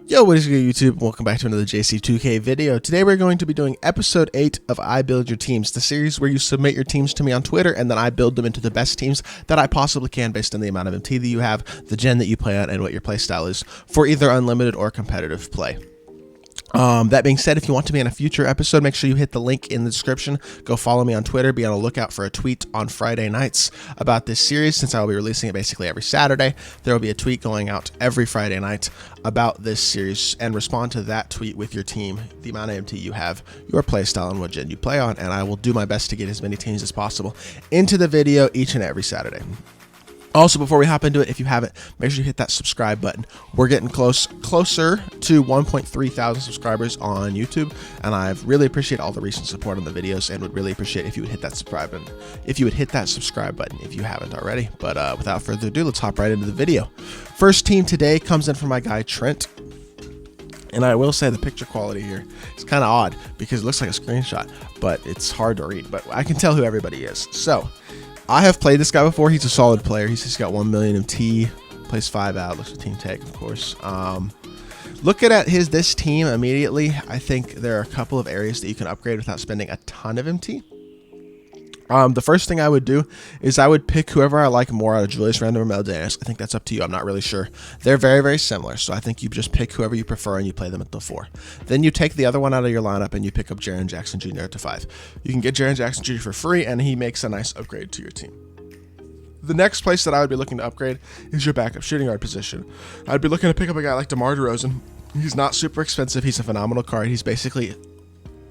Yo, what is good, YouTube? Welcome back to another JC2K video. Today we're going to be doing episode 8 of I Build Your Teams, the series where you submit your teams to me on Twitter and then I build them into the best teams that I possibly can based on the amount of MT that you have, the gen that you play on, and what your play style is for either unlimited or competitive play. That being said, if you want to be in a future episode, make sure you hit the link in the description. Go follow me on Twitter. Be on the lookout for a tweet on Friday nights about this series, since I will be releasing it basically every Saturday. There will be a tweet going out every Friday night about this series, and respond to that tweet with your team, the amount of MT you have, your play style, and what gen you play on, and I will do my best to get as many teams as possible into the video each and every Saturday. Also, before we hop into it, if you haven't, make sure you hit that subscribe button. We're getting closer to 1.3 thousand subscribers on YouTube, and I really appreciate all the recent support on the videos, and would really appreciate if you would hit that subscribe button. If you haven't already. But without further ado, let's hop right into the video. First team today comes in from my guy Trent. And I will say the picture quality here is kind of odd because it looks like a screenshot, but it's hard to read. But I can tell who everybody is. So I have played this guy before. He's a solid player. He's just got 1 million MT, plays 5 out, looks at team tag, of course. Looking at this team immediately, I think there are a couple of areas that you can upgrade without spending a ton of MT. The first thing I would do is I would pick whoever I like more out of Julius Randle or Mel Dennis. I think that's up to you. I'm not really sure. They're very, very similar. So I think you just pick whoever you prefer and you play them at the 4. Then you take the other one out of your lineup and you pick up Jaren Jackson Jr. at the 5. You can get Jaren Jackson Jr. for free, and he makes a nice upgrade to your team. The next place that I would be looking to upgrade is your backup shooting guard position. I'd be looking to pick up a guy like DeMar DeRozan. He's not super expensive. He's a phenomenal card. He's basically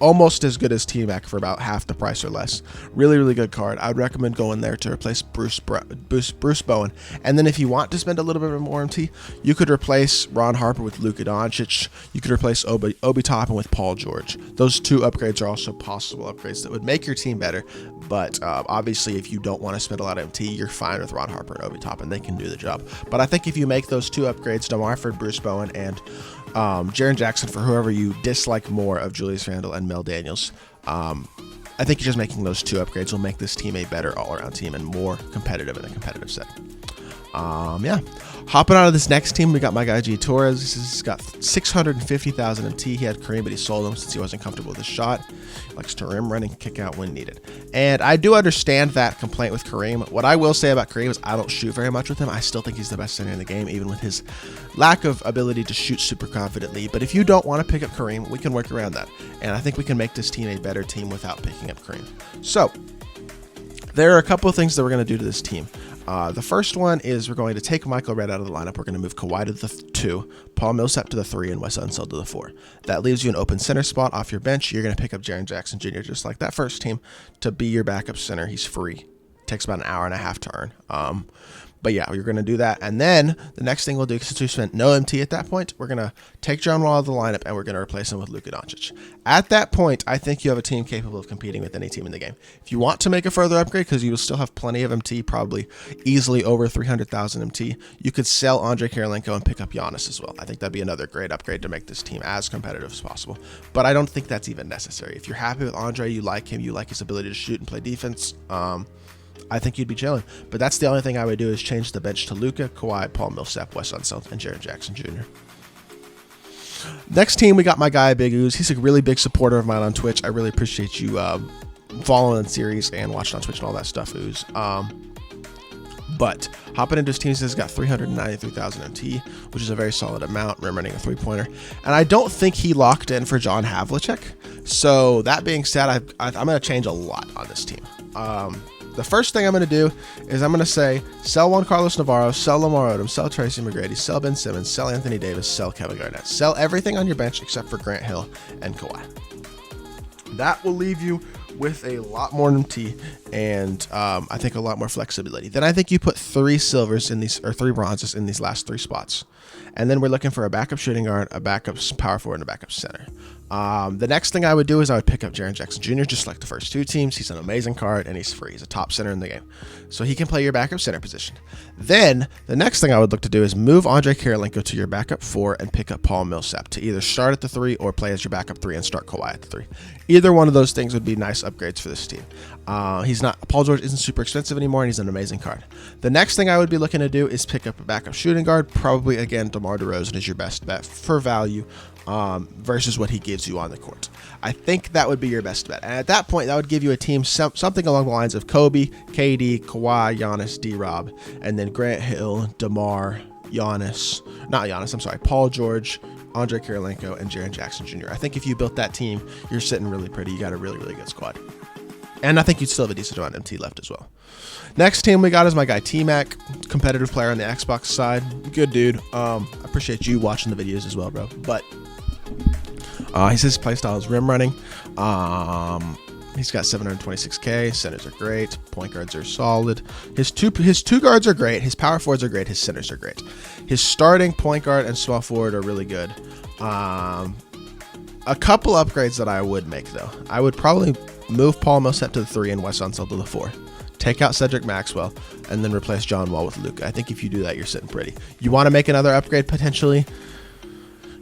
almost as good as T-Mac for about half the price or less. Really, really good card. I would recommend going there to replace Bruce Bowen. And then if you want to spend a little bit more MT, you could replace Ron Harper with Luka Doncic. You could replace Obi Toppin with Paul George. Those two upgrades are also possible upgrades that would make your team better. But obviously, if you don't want to spend a lot of MT, you're fine with Ron Harper and Obi Toppin. They can do the job. But I think if you make those two upgrades, DeMar for Bruce Bowen and Jaren Jackson for whoever you dislike more of Julius Randle and Mel Daniels, I think just making those two upgrades will make this team a better all-around team and more competitive in a competitive setting. Yeah. Hopping out of this next team, we got my guy GTores. He's got 650,000 MT. He had Kareem, but he sold him since he wasn't comfortable with his shot. He likes to rim run and kick out when needed. And I do understand that complaint with Kareem. What I will say about Kareem is I don't shoot very much with him. I still think he's the best center in the game, even with his lack of ability to shoot super confidently. But if you don't want to pick up Kareem, we can work around that. And I think we can make this team a better team without picking up Kareem. So there are a couple of things that we're going to do to this team. The first one is we're going to take Michael Redd out of the lineup. We're going to move Kawhi to the 2, Paul Millsap to the 3, and Wes Unseld to the 4. That leaves you an open center spot off your bench. You're going to pick up Jaren Jackson Jr. just like that first team to be your backup center. He's free. Takes about an hour and a half to earn. But yeah, you're going to do that. And then the next thing we'll do, since we spent no MT at that point, we're going to take John Wall out of the lineup and we're going to replace him with Luka Doncic. At that point, I think you have a team capable of competing with any team in the game. If you want to make a further upgrade, because you will still have plenty of MT, probably easily over 300,000 MT, you could sell Andre Kirilenko and pick up Giannis as well. I think that'd be another great upgrade to make this team as competitive as possible. But I don't think that's even necessary. If you're happy with Andre, you like him, you like his ability to shoot and play defense, I think you'd be chilling. But that's the only thing I would do is change the bench to Luka, Kawhi, Paul Millsap, Wes Unseld, and Jaren Jackson Jr. Next team, we got my guy Big Ooze. He's a really big supporter of mine on Twitch. I really appreciate you following the series and watching on Twitch and all that stuff, Ooze. But hopping into his team, he's got 393,000 MT, which is a very solid amount, running a 3-pointer. And I don't think he locked in for John Havlicek. So that being said, I'm going to change a lot on this team. The first thing I'm going to do is I'm going to say sell Juan Carlos Navarro, sell Lamar Odom, sell Tracy McGrady, sell Ben Simmons, sell Anthony Davis, sell Kevin Garnett. Sell everything on your bench except for Grant Hill and Kawhi. That will leave you with a lot more MT and I think a lot more flexibility. Then I think you put 3 silvers in these, or 3 bronzes in these last 3 spots. And then we're looking for a backup shooting guard, a backup power forward, and a backup center. The next thing I would do is I would pick up Jaren Jackson Jr. just like the first 2 teams. He's an amazing card and he's free. He's a top center in the game. So he can play your backup center position. Then the next thing I would look to do is move Andre Kirilenko to your backup 4 and pick up Paul Millsap to either start at the 3 or play as your backup 3 and start Kawhi at the 3. Either one of those things would be nice upgrades for this team. Paul George isn't super expensive anymore, and he's an amazing card. The next thing I would be looking to do is pick up a backup shooting guard. Probably, again, DeMar DeRozan is your best bet for value versus what he gives you on the court. I think that would be your best bet. And at that point, that would give you a team something along the lines of Kobe, KD, Kawhi, Giannis, D-Rob, and then Grant Hill, DeMar, Paul George, Andre Kirilenko, and Jaren Jackson Jr. I think if you built that team, you're sitting really pretty. You got a really, really good squad. And I think you'd still have a decent amount of MT left as well. Next team we got is my guy T-Mac, competitive player on the Xbox side. Good dude. I appreciate you watching the videos as well, bro. But he says his playstyle is rim running. He's got 726K. Centers are great. Point guards are solid. His two guards are great. His power forwards are great. His centers are great. His starting point guard and small forward are really good. A couple upgrades that I would make, though. I would probably move Paul Millsap to the 3 and Wes Unseld to the 4. Take out Cedric Maxwell, and then replace John Wall with Luka. I think if you do that, you're sitting pretty. You want to make another upgrade, potentially?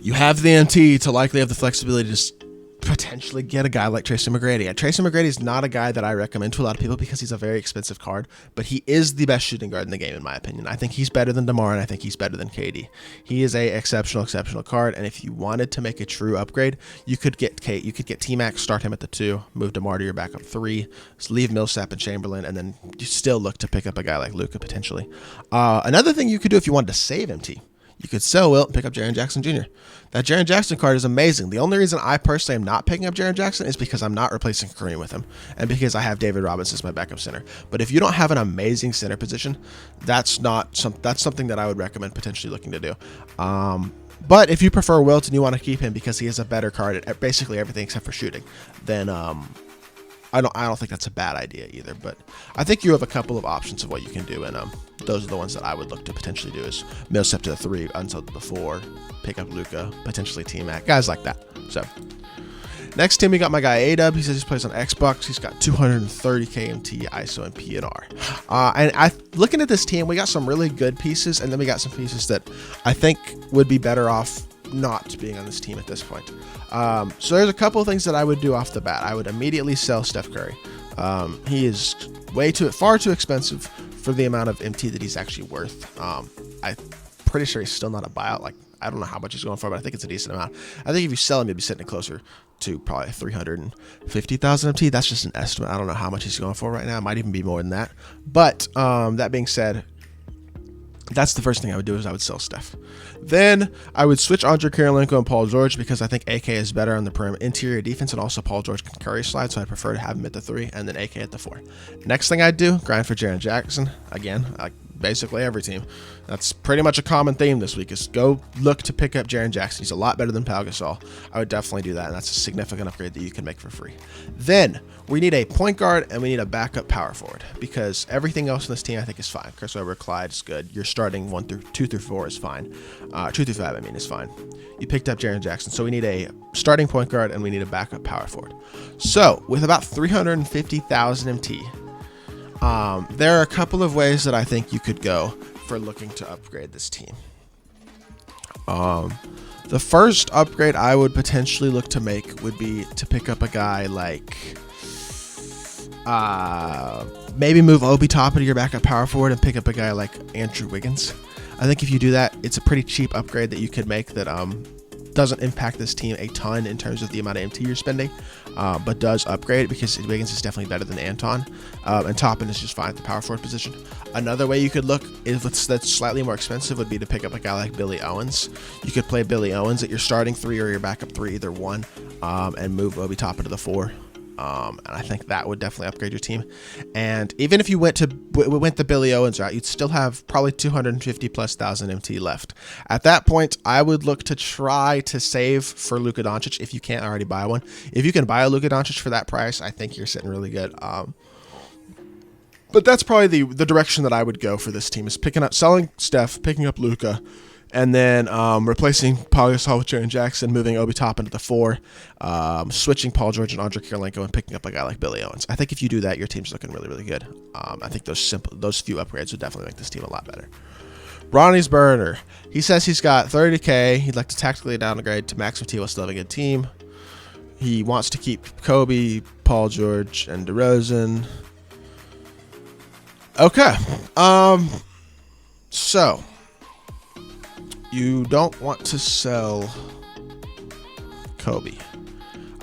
You have the MT to likely have the flexibility to potentially get a guy like Tracy McGrady. Tracy McGrady is not a guy that I recommend to a lot of people because he's a very expensive card, but he is the best shooting guard in the game, in my opinion. I think he's better than DeMar, and I think he's better than KD. He is a exceptional card, and if you wanted to make a true upgrade, you could get T-Mac, start him at the 2, move DeMar to your backup 3, leave Millsap and Chamberlain, and then you still look to pick up a guy like Luka potentially. Another thing you could do if you wanted to save MT, you could sell Wilt and pick up Jaren Jackson Jr. That Jaren Jackson card is amazing. The only reason I personally am not picking up Jaren Jackson is because I'm not replacing Kareem with him, and because I have David Robinson as my backup center. But if you don't have an amazing center position, that's something that I would recommend potentially looking to do. But if you prefer Wilt and you want to keep him because he is a better card at basically everything except for shooting, then I don't think that's a bad idea either. But I think you have a couple of options of what you can do, and those are the ones that I would look to potentially do: is Millsap to the 3, Unseld to the 4, pick up Luka, potentially T-Mac, guys like that. So next team, we got my guy A-Dub. He says he plays on Xbox. He's got 230 KMT, ISO, and PNR. And looking at this team, we got some really good pieces, and then we got some pieces that I think would be better off not being on this team at this point. So there's a couple of things that I would do off the bat. I would immediately sell Steph Curry. He is far too expensive for the amount of MT that he's actually worth. I'm pretty sure he's still not a buyout. Like, I don't know how much he's going for, but I think it's a decent amount. I think if you sell him, you'd be sitting closer to probably 350,000 MT. That's just an estimate. I don't know how much he's going for right now. It might even be more than that. But that being said, that's the first thing I would do, is I would sell Steph. Then I would switch Andre Kirilenko and Paul George, because I think AK is better on the perimeter interior defense, and also Paul George can curry slide, so I'd prefer to have him at the 3 and then AK at the 4. Next thing I'd do, grind for Jaren Jackson. Again, like basically every team. That's pretty much a common theme this week, is go look to pick up Jaren Jackson. He's a lot better than Pau Gasol. I would definitely do that, and that's a significant upgrade that you can make for free. Then we need a point guard and we need a backup power forward, because everything else in this team I think is fine. Chris Webber, Clyde is good. Your starting 2 through 4 is fine. 2 through 5, is fine. You picked up Jaren Jackson, so we need a starting point guard and we need a backup power forward. So with about 350,000 MT, there are a couple of ways that I think you could go for looking to upgrade this team. The first upgrade I would potentially look to make would be to pick up a guy like maybe move Obi Toppin to your backup power forward and pick up a guy like Andrew Wiggins. I think if you do that, it's a pretty cheap upgrade that you could make that doesn't impact this team a ton in terms of the amount of MT you're spending, but does upgrade, because Wiggins is definitely better than Anton, and Toppin is just fine at the power forward position. Another way you could look, if that's slightly more expensive, would be to pick up a guy like Billy Owens. You could play Billy Owens at your starting 3 or your backup 3, either one, and move Obi Toppin to the 4. And I think that would definitely upgrade your team. And even if you went the Billy Owens route, you'd still have probably 250,000+ MT left. At that point, I would look to try to save for Luka Doncic if you can't already buy one. If you can buy a Luka Doncic for that price, I think you're sitting really good. But that's probably the direction that I would go for this team, is selling Steph, picking up Luka, and then replacing Pau Gasol with Jaren Jackson, moving Obi Toppin to the 4, switching Paul George and Andre Kirilenko, and picking up a guy like Billy Owens. I think if you do that, your team's looking really, really good. I think those few upgrades would definitely make this team a lot better. Ronnies Burner. He says he's got 30K. He'd like to tactically downgrade to max MT while still having a good team. He wants to keep Kobe, Paul George, and DeRozan. Okay. So you don't want to sell Kobe.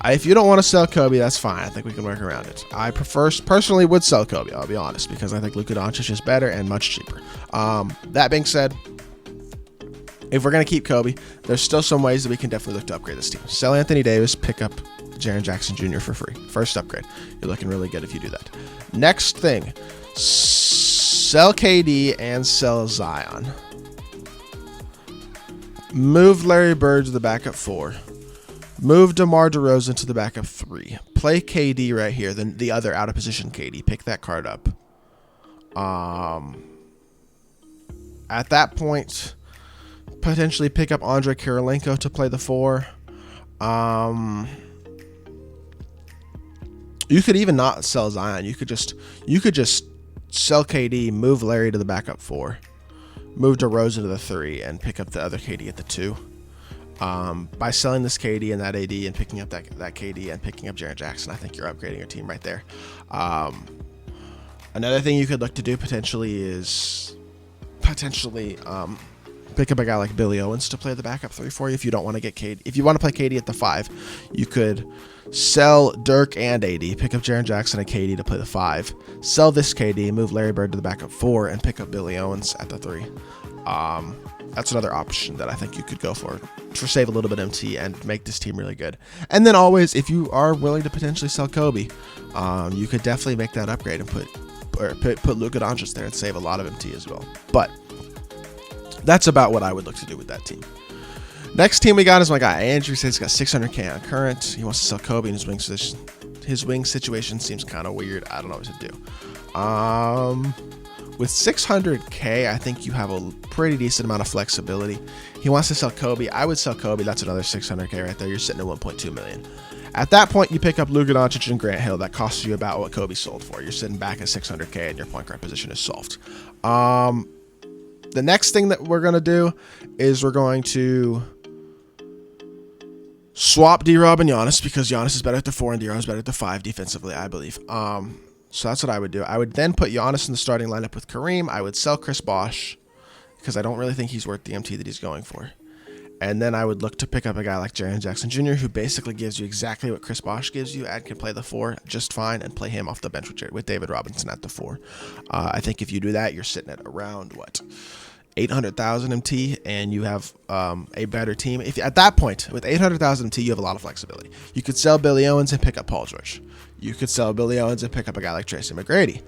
If you don't want to sell Kobe, that's fine. I think we can work around it. I personally would sell Kobe, I'll be honest, because I think Luka Doncic is better and much cheaper. That being said, if we're going to keep Kobe, there's still some ways that we can definitely look to upgrade this team. Sell Anthony Davis, pick up Jaren Jackson Jr. for free. First upgrade. You're looking really good if you do that. Next thing, sell KD and sell Zion. Move Larry Bird to the backup 4. Move DeMar DeRozan to the backup 3. Play KD right here, then the other out of position KD. Pick that card up. At that point, potentially pick up Andre Kirilenko to play the 4. You could even not sell Zion. You could just sell KD, move Larry to the backup 4, move DeRozan to the 3, and pick up the other KD at the 2. By selling this KD and that AD and picking up that KD and picking up Jaren Jackson, I think you're upgrading your team right there. Another thing you could look to do potentially is pick up a guy like Billy Owens to play the backup 3 for you if you don't want to get KD. If you want to play KD at the 5, you could sell Dirk and AD, pick up Jaren Jackson and KD to play the 5, sell this KD, move Larry Bird to the backup 4, and pick up Billy Owens at the 3. That's another option that I think you could go for save a little bit MT and make this team really good. And then always, if you are willing to potentially sell Kobe, you could definitely make that upgrade and put Luka Doncic there and save a lot of MT as well. But that's about what I would look to do with that team. Next team we got is my guy Andrew. Says he's got 600K on current. He wants to sell Kobe in his wing position. His wing situation seems kind of weird. I don't know what to do. With 600K, I think you have a pretty decent amount of flexibility. He wants to sell Kobe. I would sell Kobe. That's another 600K right there. You're sitting at 1.2 million. At that point, you pick up Luka Doncic and Grant Hill. That costs you about what Kobe sold for. You're sitting back at 600K and your point guard position is solved. The next thing that we're going to do is we're going to swap D-Rob and Giannis because Giannis is better at the 4 and D-Rob is better at the 5 defensively, I believe. So that's what I would do. I would then put Giannis in the starting lineup with Kareem. I would sell Chris Bosh because I don't really think he's worth the MT that he's going for. And then I would look to pick up a guy like Jaren Jackson Jr., who basically gives you exactly what Chris Bosh gives you and can play the 4 just fine and play him off the bench with David Robinson at the 4. I think if you do that, you're sitting at around, 800,000 MT, and you have a better team. If at that point, with 800,000 MT, you have a lot of flexibility. You could sell Billy Owens and pick up Paul George. You could sell Billy Owens and pick up a guy like Tracy McGrady.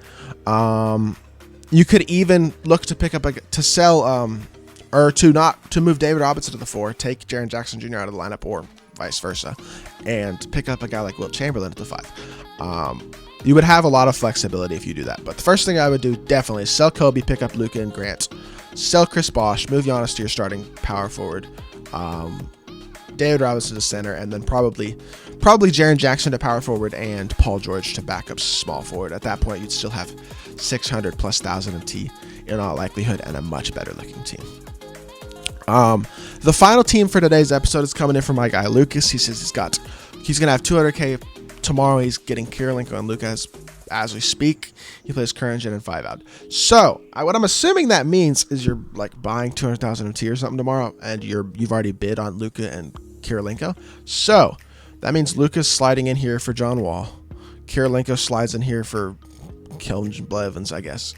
You could even look to pick up to move David Robinson to the 4, take Jaren Jackson Jr. out of the lineup, or vice versa, and pick up a guy like Wilt Chamberlain at the 5. You would have a lot of flexibility if you do that. But the first thing I would do definitely is sell Kobe, pick up Luka and Grant, sell Chris Bosh, move Giannis to your starting power forward, David Robinson to center, and then probably Jaren Jackson to power forward and Paul George to backup small forward. At that point, you'd still have 600 plus thousand MT in all likelihood and a much better looking team. The final team for today's episode is coming in from my guy Lucas. He says he's gonna have 200K tomorrow. He's getting Kirilenko and Luka as we speak. He plays current gen and 5 out. So what I'm assuming that means is you're like buying 200,000 MT or something tomorrow, and you've already bid on Luka and Kirilenko. So that means Luka's sliding in here for John Wall. Kirilenko slides in here for Kelvin Blevins, I guess.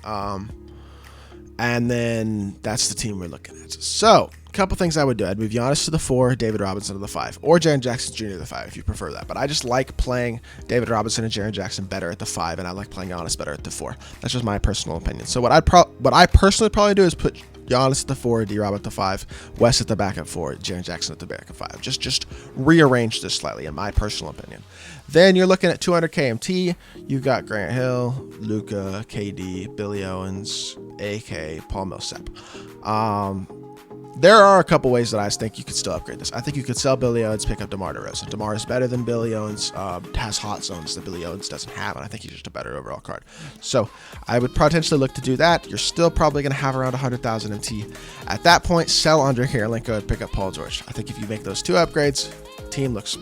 And then that's the team we're looking at. So a couple things I would do. I'd move Giannis to the 4, David Robinson to the 5, or Jaren Jackson Jr. to the 5 if you prefer that. But I just like playing David Robinson and Jaren Jackson better at the 5, and I like playing Giannis better at the 4. That's just my personal opinion. So what I personally probably do is put Giannis at the 4, D-Rob at the 5, West at the backup 4, Jaren Jackson at the backup 5. Just rearrange this slightly, in my personal opinion. Then you're looking at 200 KMT. You've got Grant Hill, Luka, KD, Billy Owens, AK, Paul Millsap. There are a couple ways that I think you could still upgrade this. I think you could sell Billy Owens, pick up DeMar DeRozan. DeMar is better than Billy Owens, has hot zones that Billy Owens doesn't have, and I think he's just a better overall card. So I would potentially look to do that. You're still probably going to have around 100,000 MT. At that point, sell Andre Kirilenko and pick up Paul George. I think if you make those two upgrades, team looks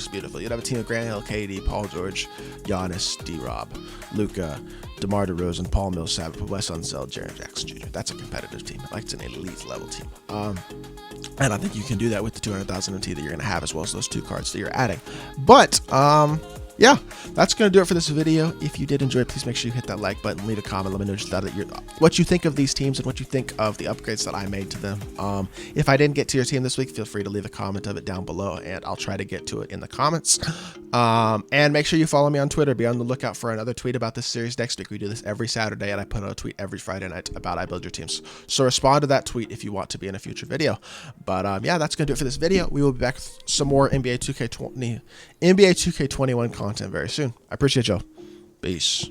beautiful. You'd have a team of Grant Hill, KD, Paul George, Giannis, D-Rob, Luka, DeMar DeRozan, Paul Millsap, Wes Unseld, Jaren Jackson Jr. That's a competitive team. Like, it's an elite level team. And I think you can do that with the 200,000 MT that you're going to have, as well as those 2 cards that you're adding. But yeah, that's going to do it for this video. If you did enjoy it, please make sure you hit that like button, leave a comment, let me know just what you think of these teams and what you think of the upgrades that I made to them. If I didn't get to your team this week, feel free to leave a comment of it down below, and I'll try to get to it in the comments. And make sure you follow me on Twitter. Be on the lookout for another tweet about this series next week. We do this every Saturday, and I put out a tweet every Friday night about I Build Your Teams. So respond to that tweet if you want to be in a future video. But yeah, that's going to do it for this video. We will be back with some more NBA 2K21 content very soon. I appreciate y'all. Peace.